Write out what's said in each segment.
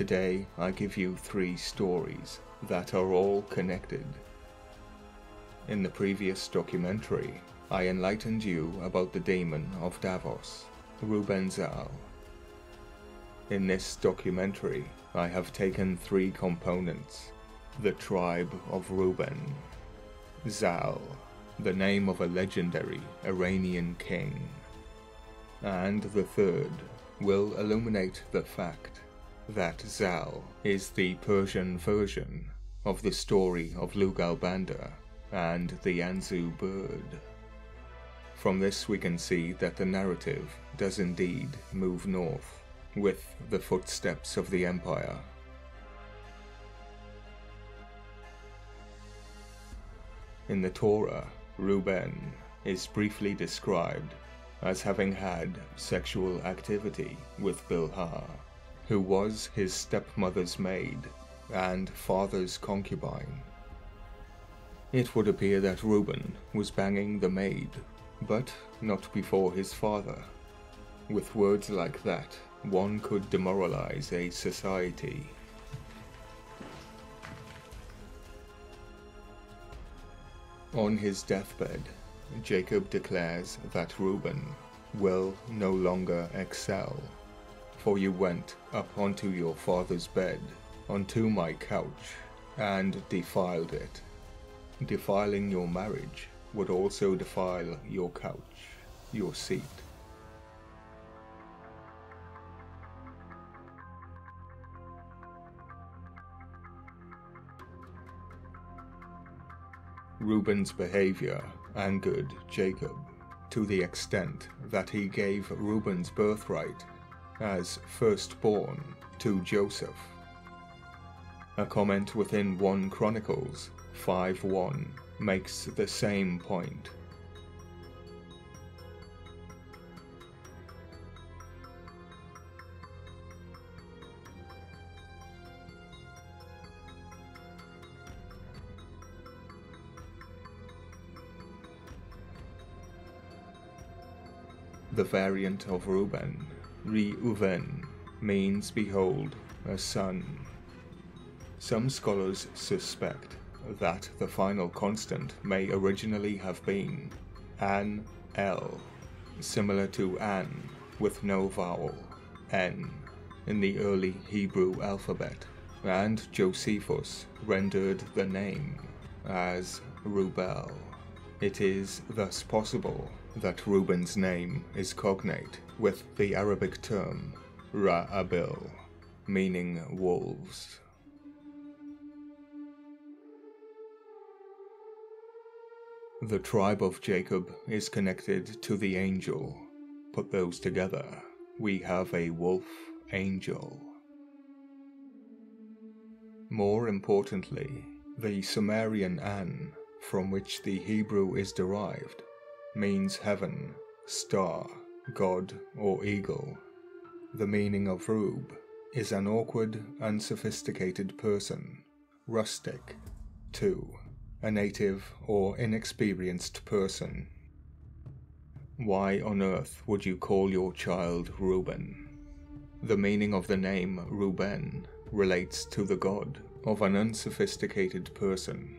Today I give you 3 stories that are all connected. In the previous documentary, I enlightened you about the demon of Davos, Rubenzal. In this documentary, I have taken 3 components: the tribe of Rueben, Zal, the name of a legendary Iranian king, and the third will illuminate the fact that Zal is the Persian version of the story of Lugalbanda and the Anzu bird. From this we can see that the narrative does indeed move north with the footsteps of the empire. In the Torah, Rueben is briefly described as having had sexual activity with Bilhah, who was his stepmother's maid and father's concubine. It would appear that Rueben was banging the maid, but not before his father. With words like that, one could demoralize a society. On his deathbed, Jacob declares that Rueben will no longer excel. For you went up onto your father's bed, onto my couch, and defiled it. Defiling your marriage would also defile your couch, your seat. Reuben's behavior angered Jacob to the extent that he gave Reuben's birthright as firstborn to Joseph. A comment within 1 Chronicles 5:1 makes the same point. The variant of Rueben, Rueben, means behold, a son. Some scholars suspect that the final consonant may originally have been an L, similar to an with no vowel, N, in the early Hebrew alphabet, and Josephus rendered the name as Rubel. It is thus possible that Reuben's name is cognate with the Arabic term Ra'abil, meaning wolves. The tribe of Jacob is connected to the angel. Put those together, we have a wolf angel. More importantly, the Sumerian An, from which the Hebrew is derived, means heaven, star, god, or eagle. The meaning of Rube is an awkward, unsophisticated person, rustic, too, a native or inexperienced person. Why on earth would you call your child Rueben? The meaning of the name Rueben relates to the god of an unsophisticated person.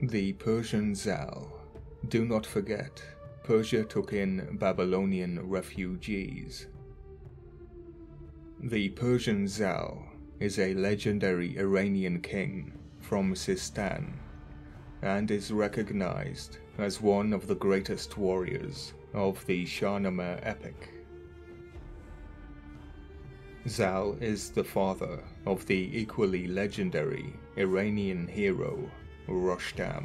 The Persian Zal. Do not forget, Persia took in Babylonian refugees. The Persian Zal is a legendary Iranian king from Sistan, and is recognized as one of the greatest warriors of the Shahnameh epic. Zal is the father of the equally legendary Iranian hero Rustam.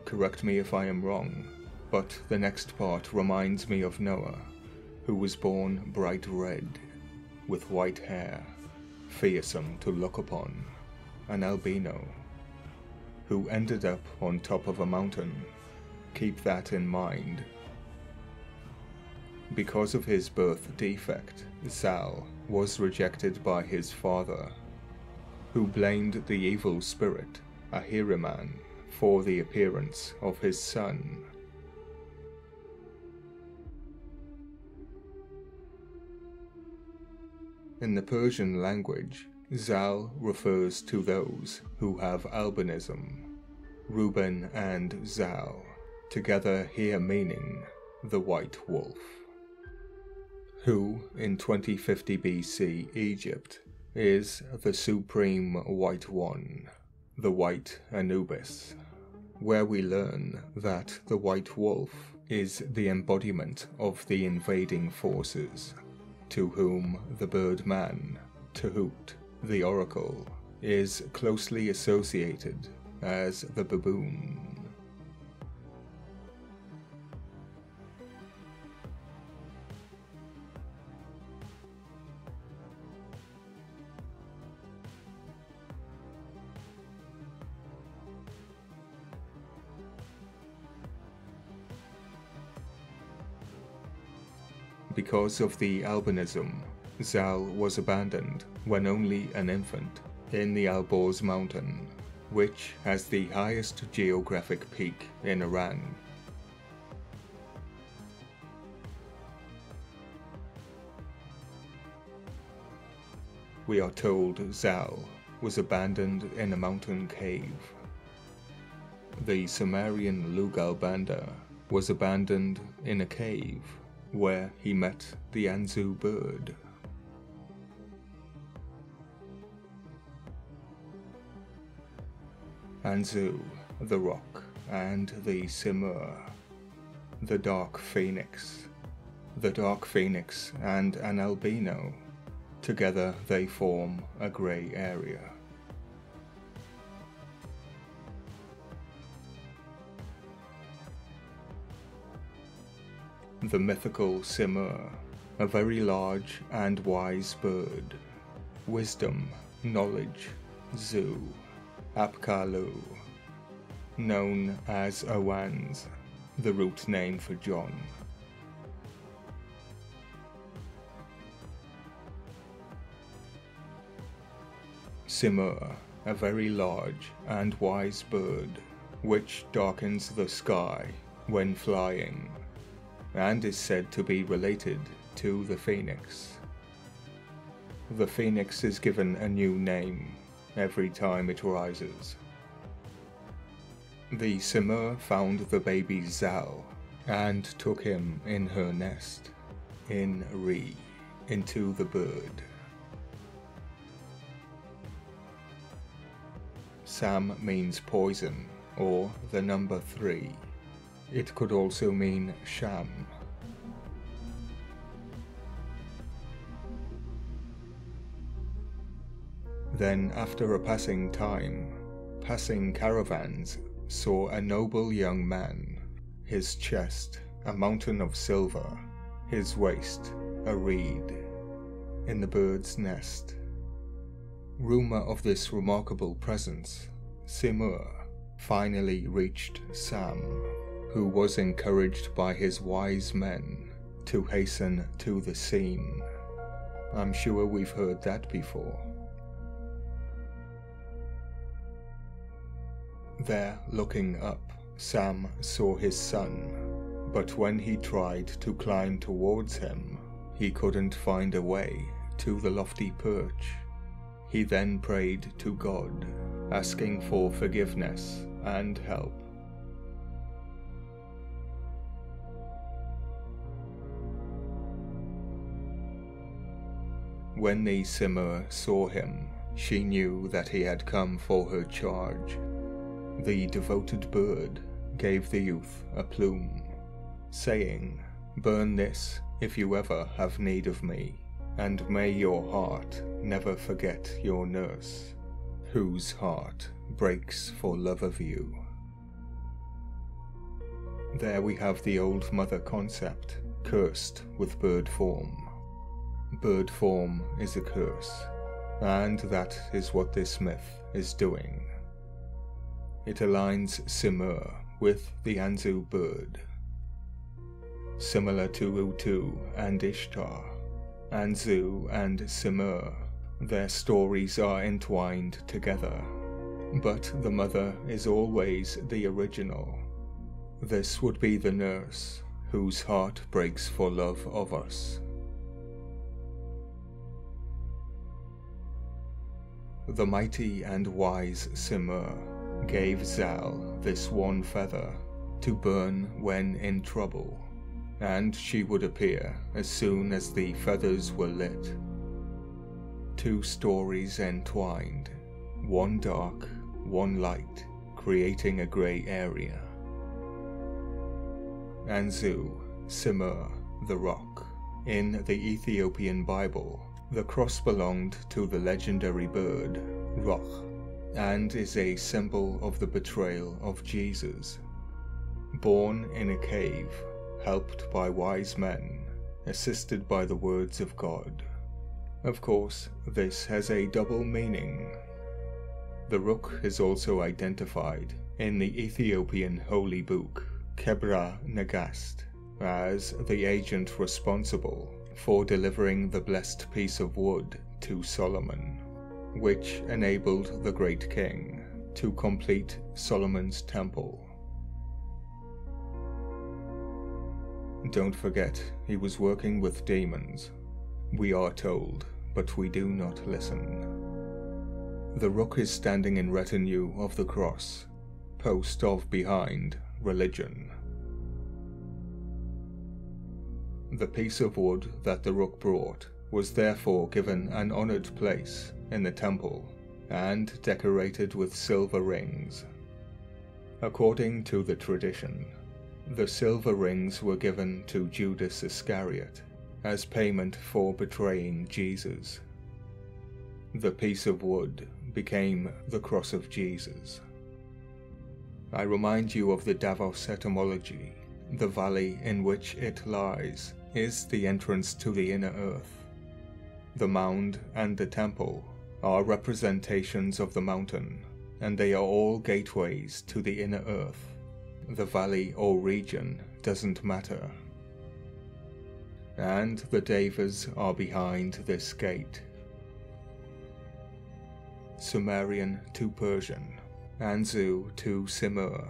Correct me if I am wrong, but the next part reminds me of Noah, who was born bright red, with white hair, fearsome to look upon, an albino, who ended up on top of a mountain. Keep that in mind. Because of his birth defect, Zal was rejected by his father, who blamed the evil spirit, Ahriman, for the appearance of his son. In the Persian language, Zal refers to those who have albinism, Rueben and Zal, together here meaning the white wolf, who in 2050 BC Egypt is the supreme white one, the white Anubis, where we learn that the white wolf is the embodiment of the invading forces, to whom the bird-man, Tehut, the oracle, is closely associated as the baboon. Because of the albinism, Zal was abandoned when only an infant in the Alborz mountain, which has the highest geographic peak in Iran. We are told Zal was abandoned in a mountain cave. The Sumerian Lugalbanda was abandoned in a cave where he met the Anzu bird. Anzu, the rock, and the Simur, the dark phoenix. The dark phoenix and an albino, together they form a grey area. The mythical Simur, a very large and wise bird. Wisdom, knowledge, Zu, Apkalu, known as Owanz, the root name for John. Simur, a very large and wise bird, which darkens the sky when flying, and is said to be related to the phoenix. The phoenix is given a new name every time it rises. The Simur found the baby Zal and took him in her nest, in Re, into the bird. Sam means poison, or the number 3. It could also mean sham. Then, after a passing time, passing caravans saw a noble young man, his chest a mountain of silver, his waist a reed, in the bird's nest. Rumour of this remarkable presence, Simur, finally reached Sam, who was encouraged by his wise men to hasten to the scene. I'm sure we've heard that before. There, looking up, Sam saw his son, but when he tried to climb towards him, he couldn't find a way to the lofty perch. He then prayed to God, asking for forgiveness and help. When the Simur saw him, she knew that he had come for her charge. The devoted bird gave the youth a plume, saying, "Burn this if you ever have need of me, and may your heart never forget your nurse, whose heart breaks for love of you." There we have the old mother concept, cursed with bird form. Bird form is a curse, and that is what this myth is doing. It aligns Simur with the Anzu bird. similar to Utu and Ishtar, Anzu and Simur. Their stories are entwined together, but the mother is always the original. This would be the nurse, whose heart breaks for love of us. The mighty and wise Simur gave Zal this one feather to burn when in trouble, and she would appear as soon as the feathers were lit. Two stories entwined, one dark, one light, creating a grey area. Anzu, Simur, the rock. In the Ethiopian Bible, the cross belonged to the legendary bird, Roch, and is a symbol of the betrayal of Jesus. Born in a cave, helped by wise men, assisted by the words of God. Of course, this has a double meaning. The Rook is also identified in the Ethiopian holy book, Kebra Nagast, as the agent responsible for delivering the blessed piece of wood to Solomon, which enabled the great king to complete Solomon's temple. Don't forget, he was working with demons. We are told, but we do not listen. The Rook is standing in retinue of the cross, post of behind religion. The piece of wood that the Rook brought was therefore given an honored place in the temple and decorated with silver rings. According to the tradition, the silver rings were given to Judas Iscariot as payment for betraying Jesus. The piece of wood became the cross of Jesus. I remind you of the Davos etymology. The valley in which it lies is the entrance to the inner earth. The mound and the temple are representations of the mountain, and they are all gateways to the inner earth. The valley or region doesn't matter. And the Devas are behind this gate. Sumerian to Persian, Anzu to Simur.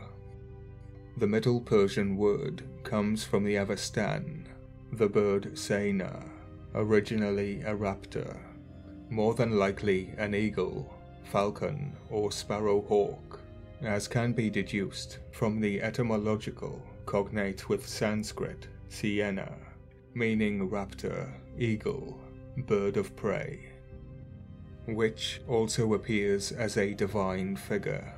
The Middle Persian word comes from the Avestan, the bird Sena, originally a raptor, more than likely an eagle, falcon, or sparrowhawk, as can be deduced from the etymological cognate with Sanskrit Siena, meaning raptor, eagle, bird of prey, which also appears as a divine figure.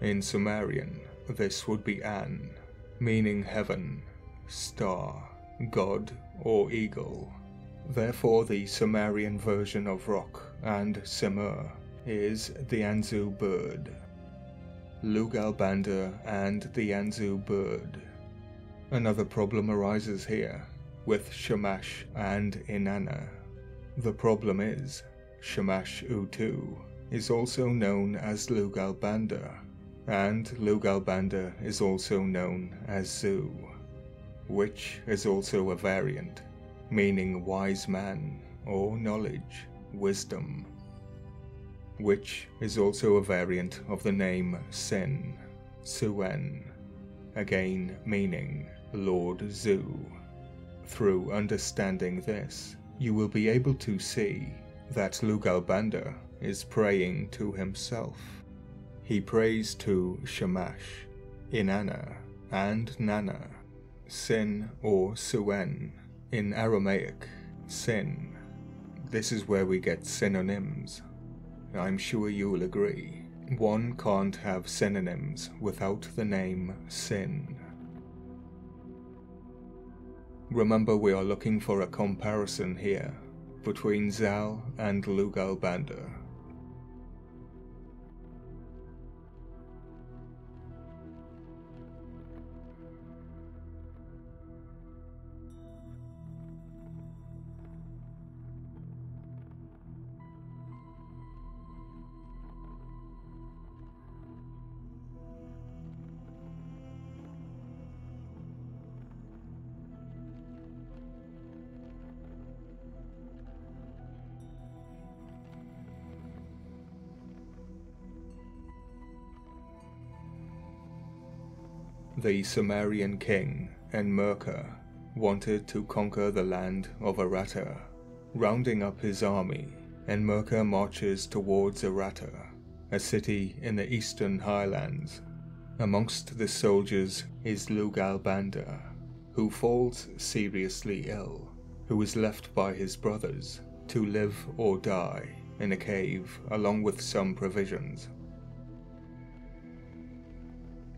In Sumerian, this would be An, meaning heaven, star, god, or eagle. Therefore the Sumerian version of Rock and Simur is the Anzu bird. Lugalbanda and the Anzu bird. Another problem arises here, with Shamash and Inanna. The problem is, Shamash Utu is also known as Lugalbanda, and Lugalbanda is also known as Zu, which is also a variant, meaning wise man or knowledge, wisdom, which is also a variant of the name Sin, Suen, again meaning Lord Zu. Through understanding this, you will be able to see that Lugalbanda is praying to himself. He prays to Shamash, Inanna, and Nana, Sin or Suen, in Aramaic, Sin. This is where we get synonyms. I'm sure you'll agree. One can't have synonyms without the name Sin. Remember, we are looking for a comparison here between Zal and Lugalbanda. The Sumerian king, Enmerkar, wanted to conquer the land of Aratta. Rounding up his army, Enmerkar marches towards Aratta, a city in the eastern highlands. Amongst the soldiers is Lugalbanda, who falls seriously ill, who is left by his brothers to live or die in a cave along with some provisions.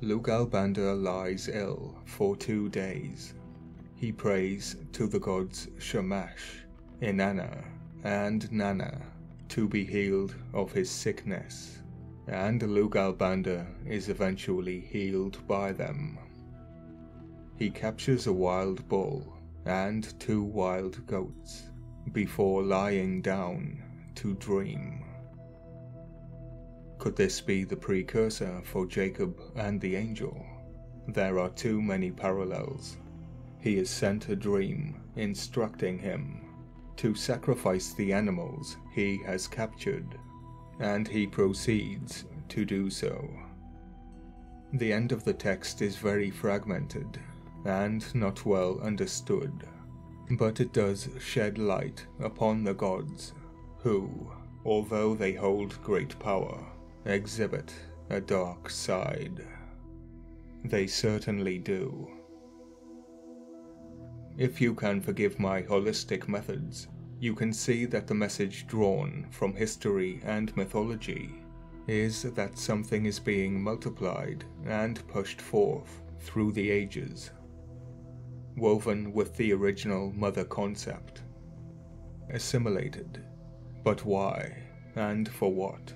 Lugalbanda lies ill for 2 days. He prays to the gods Shamash, Inanna, and Nanna to be healed of his sickness, and Lugalbanda is eventually healed by them. He captures a wild bull and 2 wild goats before lying down to dream. Could this be the precursor for Jacob and the angel? There are too many parallels. He is sent a dream instructing him to sacrifice the animals he has captured, and he proceeds to do so. The end of the text is very fragmented and not well understood, but it does shed light upon the gods who, although they hold great power, exhibit a dark side. They certainly do. If you can forgive my holistic methods, you can see that the message drawn from history and mythology is that something is being multiplied and pushed forth through the ages, woven with the original mother concept, assimilated. But why and for what?